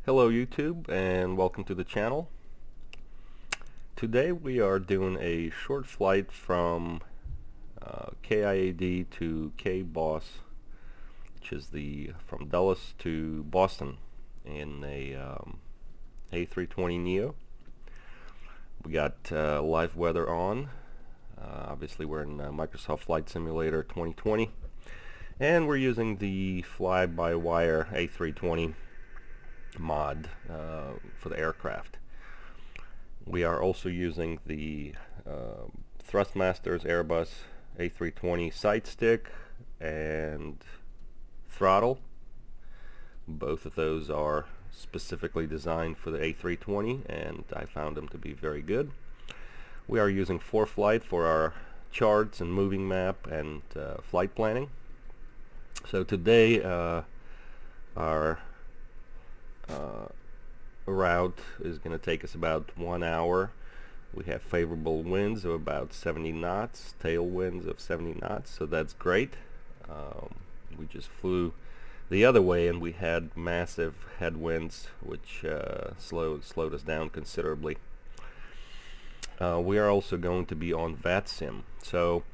Hello YouTube and welcome to the channel. Today we are doing a short flight from KIAD to KBOS, which is from Dallas to Boston in a A320 NEO. We got live weather on. Obviously we're in Microsoft Flight Simulator 2020 and we're using the fly-by-wire A320 mod for the aircraft. We are also using the Thrustmasters Airbus A320 sidestick and throttle. Both of those are specifically designed for the A320 and I found them to be very good. We are using Foreflight for our charts and moving map and flight planning. So today our route is going to take us about 1 hour. We have favorable winds of about 70 knots, tailwinds of 70 knots, so that's great. We just flew the other way and we had massive headwinds which slowed us down considerably. We are also going to be on VATSIM, so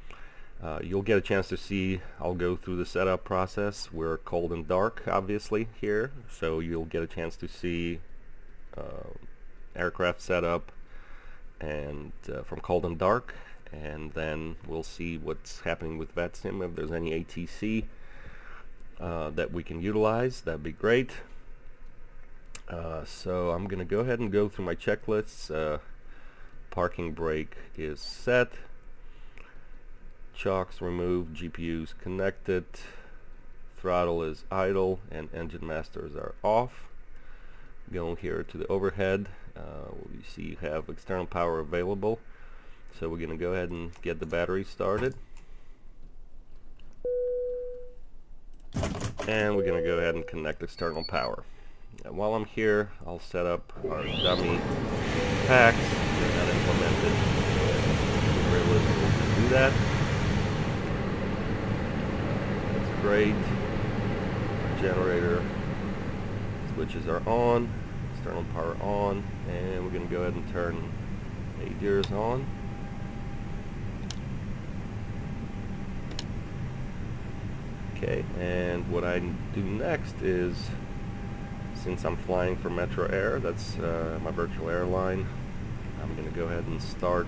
you'll get a chance to see. I'll go through the setup process. We're cold and dark obviously here, so you'll get a chance to see aircraft setup and from cold and dark, and then we'll see what's happening with VATSIM. If there's any ATC that we can utilize, that'd be great. So I'm gonna go ahead and go through my checklists. Parking brake is set, chocks removed, GPUs connected, throttle is idle, and engine masters are off. Going here to the overhead, you see you have external power available, so we're going to go ahead and get the battery started. And we're going to go ahead and connect external power. Now, while I'm here, I'll set up our dummy packs. They're not implemented. Realistic to do that. That's great. Our generator switches are on, external power on, and we're going to go ahead and turn ADIRS on. Okay, and what I do next is, since I'm flying for MetroAir, that's my virtual airline, I'm going to go ahead and start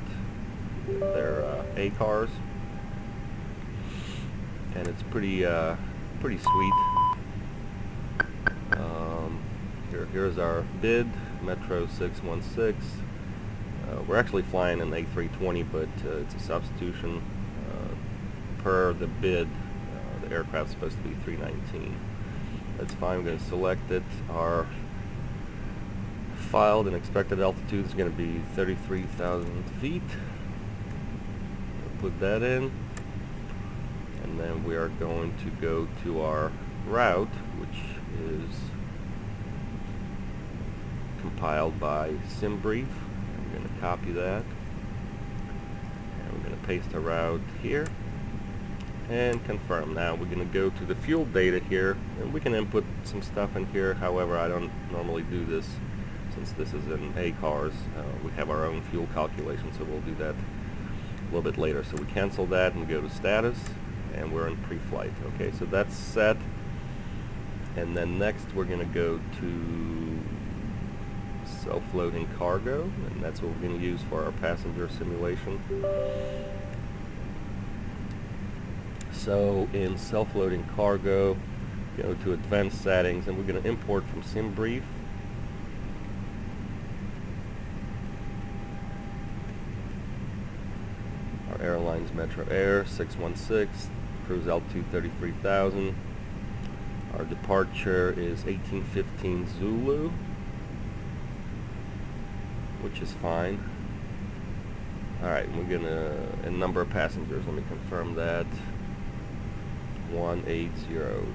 their A-cars, and it's pretty sweet. Here's our bid, Metro 616. We're actually flying an A320, but it's a substitution. Per the bid, the aircraft's supposed to be 319. That's fine. I'm going to select it. Our filed and expected altitude is going to be 33,000 feet. We'll put that in, and then we are going to go to our route, which is compiled by SimBrief. I'm going to copy that, and we're going to paste a route here and confirm. Now we're going to go to the fuel data here, and we can input some stuff in here. However, I don't normally do this since this is in A-cars. We have our own fuel calculation, so we'll do that a little bit later. So we cancel that and go to status, and we're in pre-flight. Okay, so that's set, and then next we're going to go to self-loading cargo, and that's what we're going to use for our passenger simulation. So in self-loading cargo, go to advanced settings, and we're going to import from SimBrief. Our airline's MetroAir 616, cruise altitude 33,000. Our departure is 1815 Zulu, which is fine. Alright, we're gonna, and number of passengers, let me confirm that. 180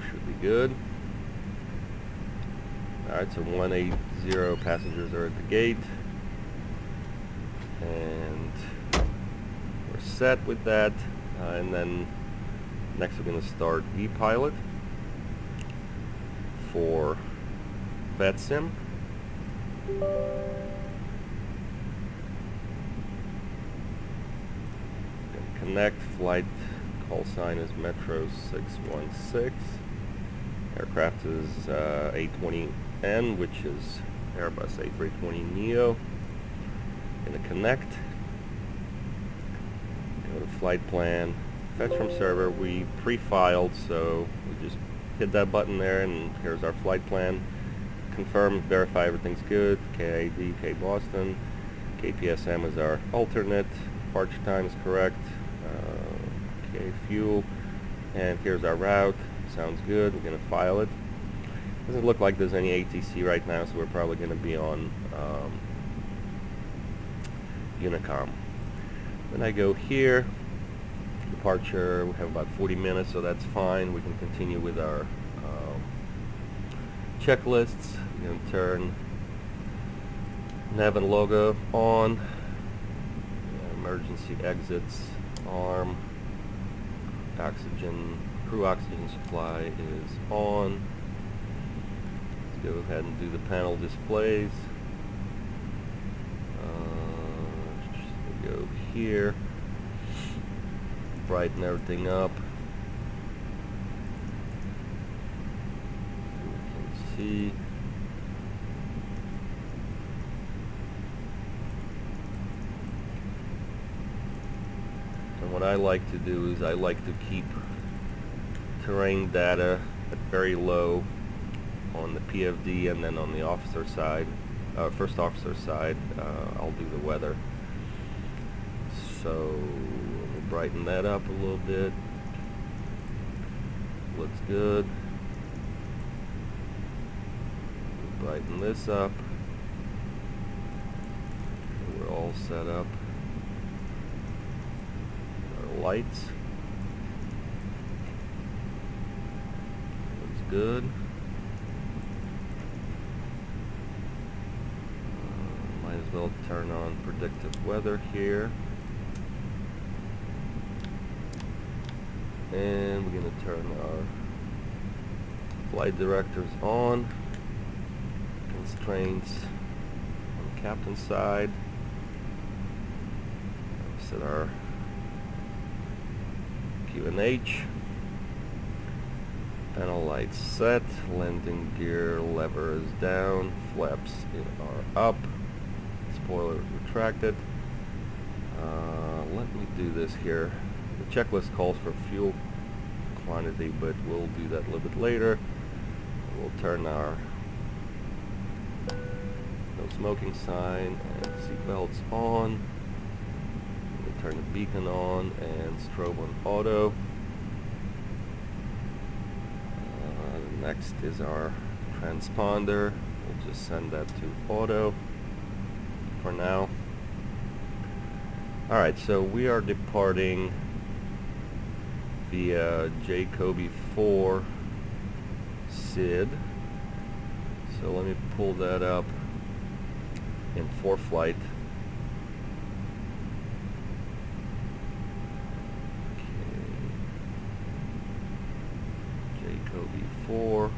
should be good. Alright, so 180 passengers are at the gate, and we're set with that. And then next we're going to start ePilot for VATSIM. Connect. Flight call sign is Metro 616. Aircraft is A320N, which is Airbus A320 NEO. Gonna connect. Go to flight plan. Fetch from server. We pre-filed, so we just hit that button there, and here's our flight plan. Confirm, verify everything's good. KIAD, K Boston. KPSM is our alternate. Departure time is correct. K fuel. And here's our route. Sounds good. We're going to file it. Doesn't look like there's any ATC right now, so we're probably going to be on Unicom. Then I go here. Departure. We have about 40 minutes, so that's fine. We can continue with our checklists. We're going to turn nav and logo on. Emergency exits, arm, oxygen, crew oxygen supply is on. Let's go ahead and do the panel displays. We go here, brighten everything up. So we can see. And what I like to do is I like to keep terrain data at very low on the PFD, and then on the officer side, first officer side, I'll do the weather. So let me brighten that up a little bit. Looks good. Brighten this up. We're all set up. Lights. Looks good. Might as well turn on predictive weather here. And we're going to turn our flight directors on. Constraints on the captain's side. Set our QNH. Panel lights set. Landing gear lever is down. Flaps are up. Spoiler retracted. Let me do this here. The checklist calls for fuel quantity, but we'll do that a little bit later. We'll turn our no smoking sign and seatbelts on. We'll turn the beacon on and strobe on auto. Next is our transponder. We'll just send that to auto for now. Alright, so we are departing via Jacoby 4 SID. So let me pull that up in Foreflight. Okay. Jacoby 4.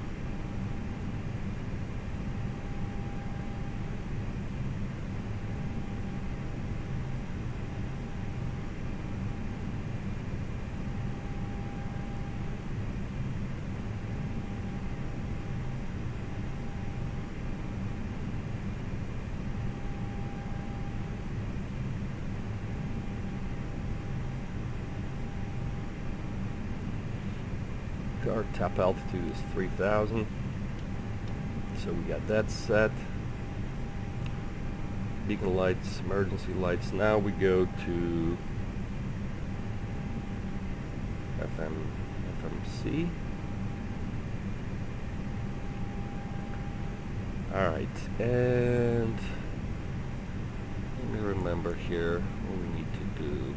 Our top altitude is 3,000, so we got that set. Beacon lights, emergency lights. Now we go to FMC. Alright, and let me remember here what we need to do.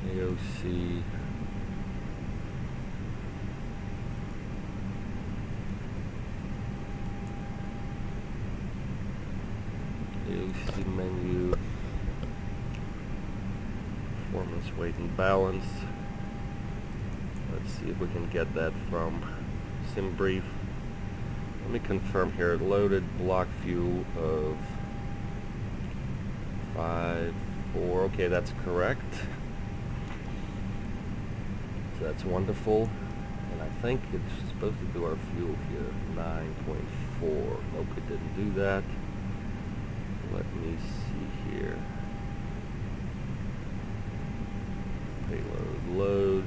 AOC. AOC menu, performance, weight and balance. Let's see if we can get that from SimBrief. Let me confirm here. Loaded block fuel of 5.4. Okay, that's correct. So that's wonderful. And I think it's supposed to do our fuel here, 9.4. Nope, it didn't do that. Let me see here. Payload load.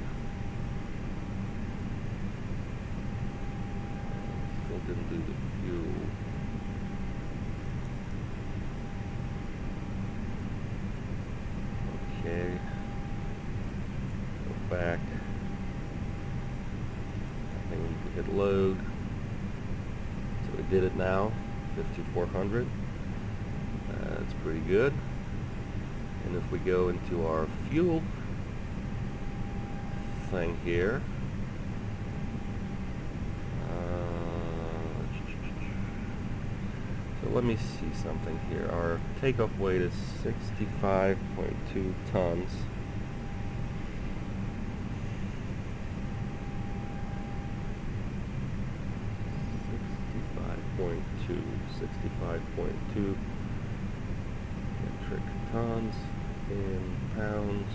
Still didn't do the fuel. Okay. Go back. I think we need to hit load. So we did it now. 5400. That's pretty good. And if we go into our fuel thing here, so let me see something here. Our takeoff weight is 65.2 tons. Sixty-five point two metric tons in pounds.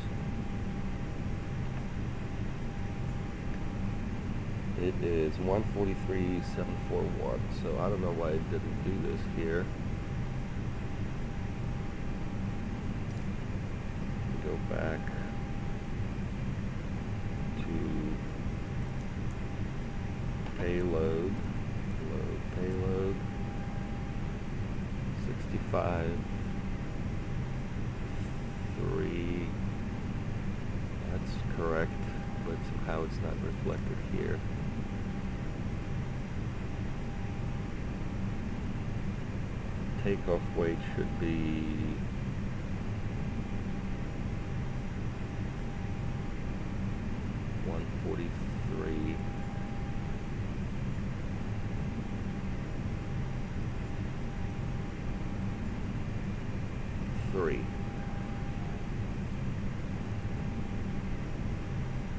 It is 143,741. So I don't know why it didn't do this here. Go back to payload. Load payload. 65.3. That's correct, but somehow it's not reflected here. Takeoff weight should be 143.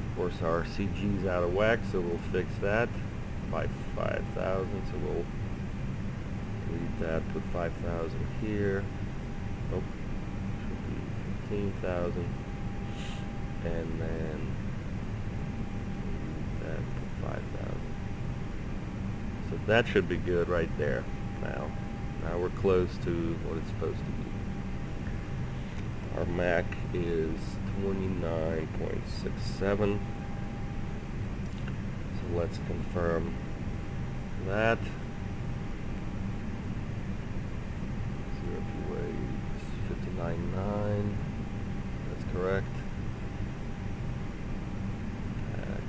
Of course, our CG's out of whack, so we'll fix that by 5,000. So we'll leave that. Put 5,000 here. Nope, should be 15,000, and then leave that. Put 5,000. So that should be good right there. Now we're close to what it's supposed to be. Our Mac is 29.67. So let's confirm that. Zero fuel weight 59.9. That's correct. Tax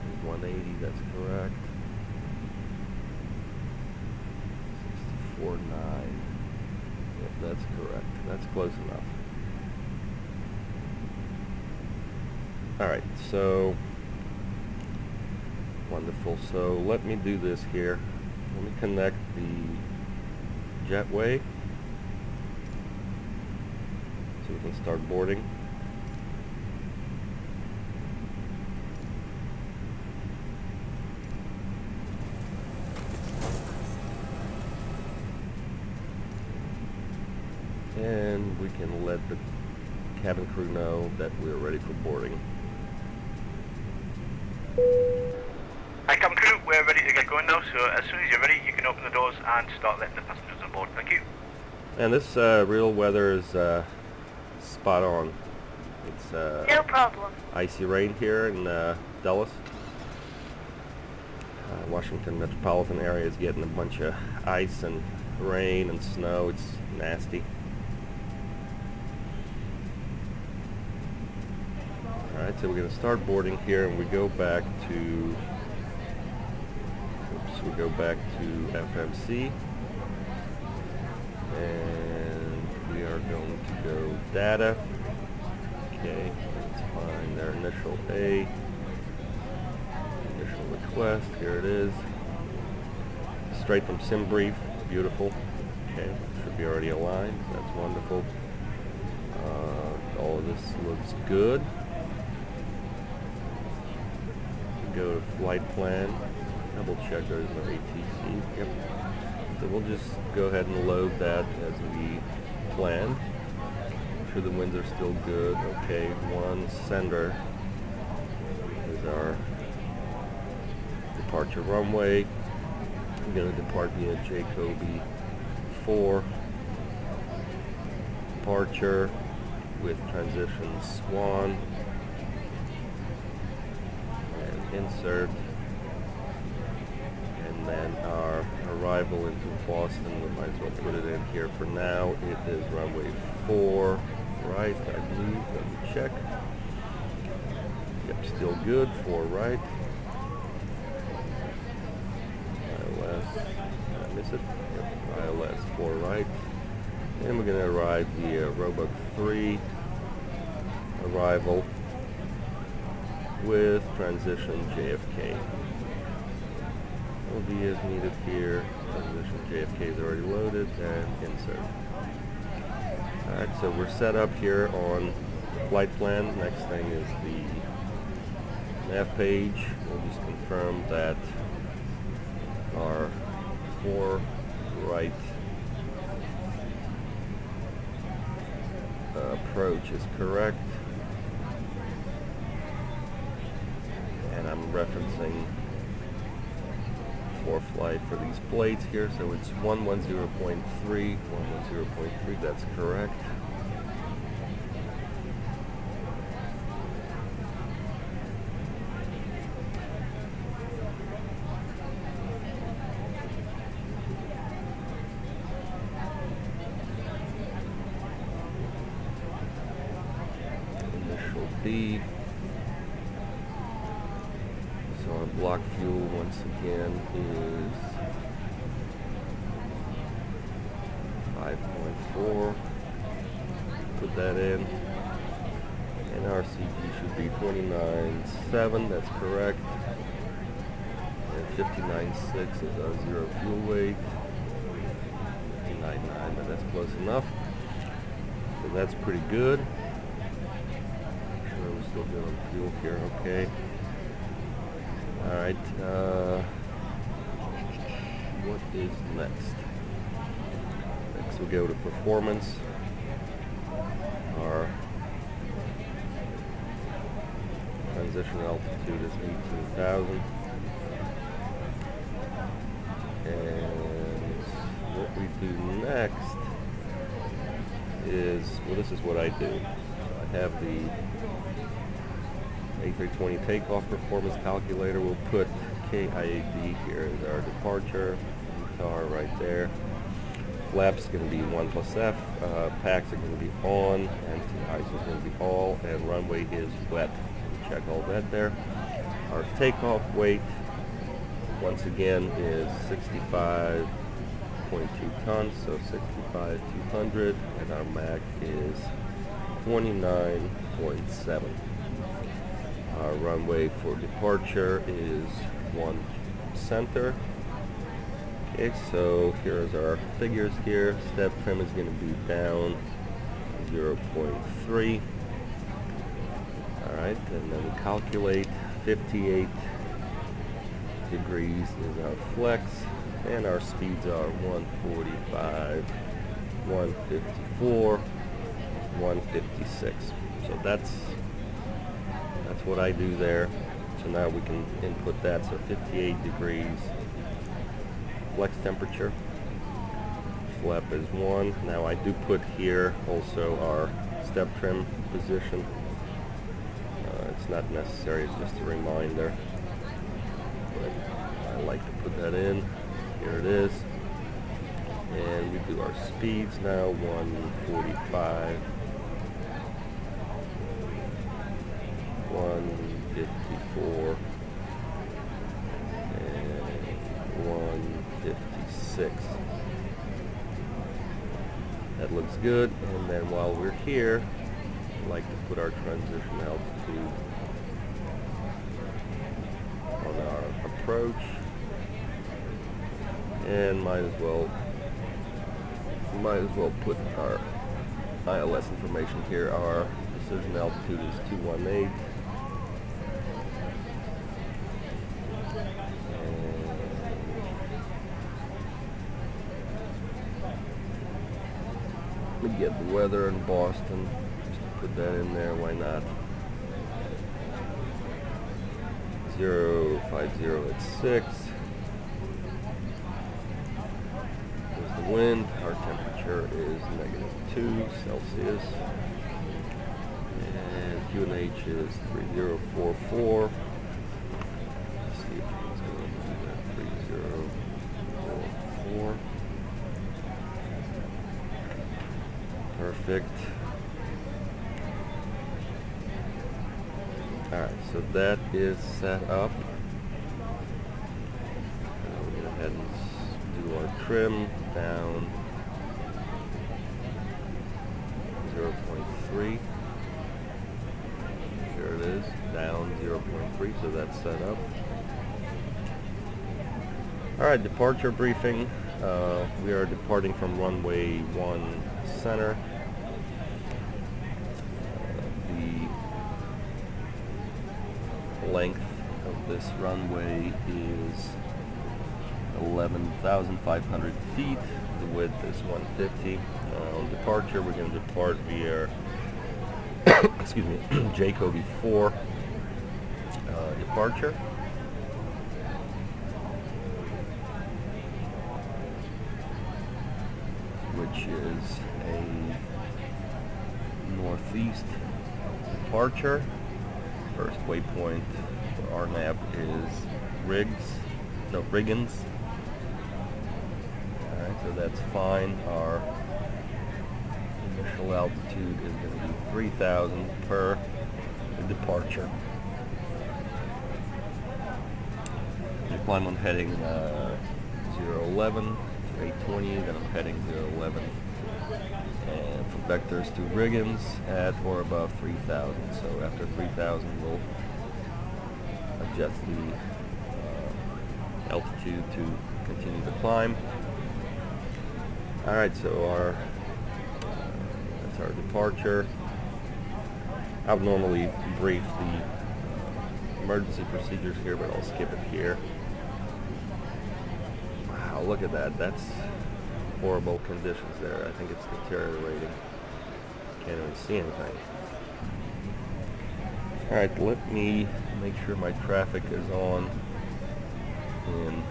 is 180. That's correct. 64.9. Yep, that's correct. That's close enough. Alright, so wonderful. So let me do this here. Let me connect the jetway so we can start boarding. And we can let the cabin crew know that we're ready for boarding. Hi cabin crew, we're ready to get going now, so as soon as you're ready you can open the doors and start letting the passengers on board. Thank you. And this real weather is spot on. It's no problem. Icy rain here in Dulles. Washington metropolitan area is getting a bunch of ice and rain and snow. It's nasty. Alright, so we're going to start boarding here, and we go back to FMC, and we are going to go data. Okay, let's find our initial initial request. Here it is. Straight from SimBrief. Beautiful. Okay, should be already aligned. That's wonderful. All of this looks good. Go to flight plan. double check there's no ATC. Yep. So we'll just go ahead and load that as we planned. Make sure the winds are still good. Okay, one sender is our departure runway. We're going to depart via Jacoby 4. Departure with transition Swan. And insert. And then our arrival into Boston, we might as well put it in here for now. It is runway 4, right, I believe. Let me check. Yep, still good. 4 right. ILS, did I miss it? Yep, ILS 4 right. And we're going to arrive via Roebuck 3 arrival with transition JFK. Will be as needed here. Transition JFK is already loaded and insert. Alright, so we're set up here on the flight plan. Next thing is the nav page. We'll just confirm that our 4 right approach is correct. And I'm referencing Foreflight for these plates here, so it's 110.3, 110.3, that's correct. Initial B. So our block fuel once again is 5.4. Put that in. And our CG should be 29.7, that's correct. And 59.6 is our zero fuel weight. 59.9, but that's close enough. So that's pretty good. Sure, we're still good on fuel here, okay. Alright, what is next? Next we go to performance. Our transition altitude is 18,000. And what we do next is, well, this is what I do. I have the A320 takeoff performance calculator. We'll put KIAD here as our departure. Car right there. Flaps going to be 1 plus F. Packs are going to be on. Anti-ice is going to be all. And runway is wet. We'll check all that there. Our takeoff weight, once again, is 65.2 tons. So 65,200. And our Mach is 29.7. Our runway for departure is 1 center. Okay, so here's our figures here. Step trim is going to be down 0.3. Alright, and then we calculate 58 degrees is our flex, and our speeds are 145, 154, 156. So that's what I do there. So now we can input that. So 58 degrees flex temperature. Flap is 1. Now I do put here also our step trim position. It's not necessary, it's just a reminder. But I like to put that in. Here it is. And we do our speeds now, 145. 154 and 156. That looks good. And then while we're here, I like to put our transition altitude on our approach, and might as well put our ILS information here. Our decision altitude is 218. me get the weather in Boston. Just put that in there, why not? 050 at 6. There's the wind. Our temperature is -2 Celsius. And QNH is 3044. Let's see if it's going to do that. 3044. Perfect. Alright, so that is set up. We'll go ahead and do our trim down 0.3. There it is, down 0.3, so that's set up. Alright, departure briefing. We are departing from runway 1 center. The length of this runway is 11,500 feet. The width is 150. On departure, we're going to depart via excuse me, Jacoby 4 departure. Which is a northeast departure. First waypoint for our nav is Riggins. Alright, so that's fine. Our initial altitude is going to be 3,000 per departure. We climb on heading 011 to 820, then I'm heading 011. And from vectors to Riggins at or above 3,000. So after 3,000 we'll adjust the altitude to continue the climb. Alright, so that's our departure. I would normally brief the emergency procedures here, but I'll skip it here. Wow, look at that. That's horrible conditions there. I think it's deteriorating. Can't even see anything. Alright, let me make sure my traffic is on in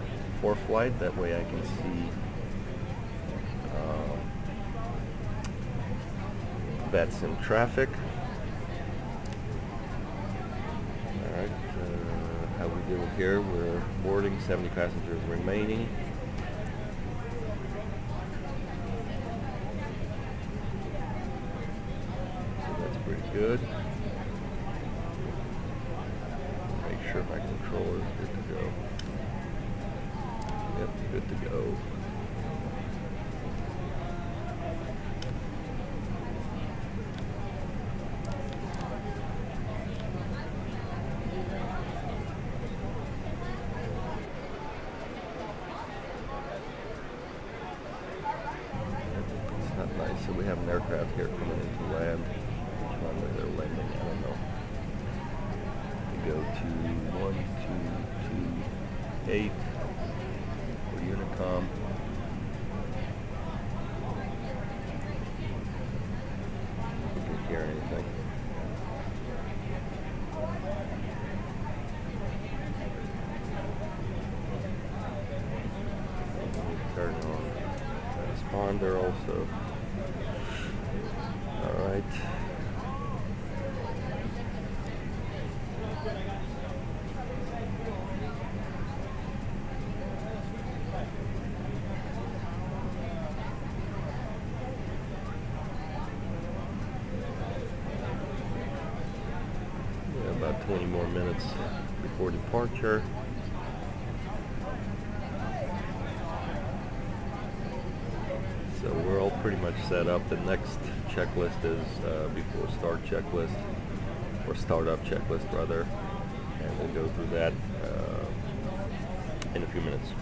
Foreflight. That way I can see that's in traffic. Alright, how we doing here? We're boarding, 70 passengers remaining. So that's pretty good. Make sure my controller is good to go. Yep, good to go. So we have an aircraft here coming into land. Which runway they're landing? I don't know. We go to 1228 for Unicom. We can hear anything. Turn on transponder also. Alright. Yeah, about 20 more minutes before departure. So we're all pretty much set up. The next checklist is before start checklist, or startup checklist rather, and we'll go through that in a few minutes.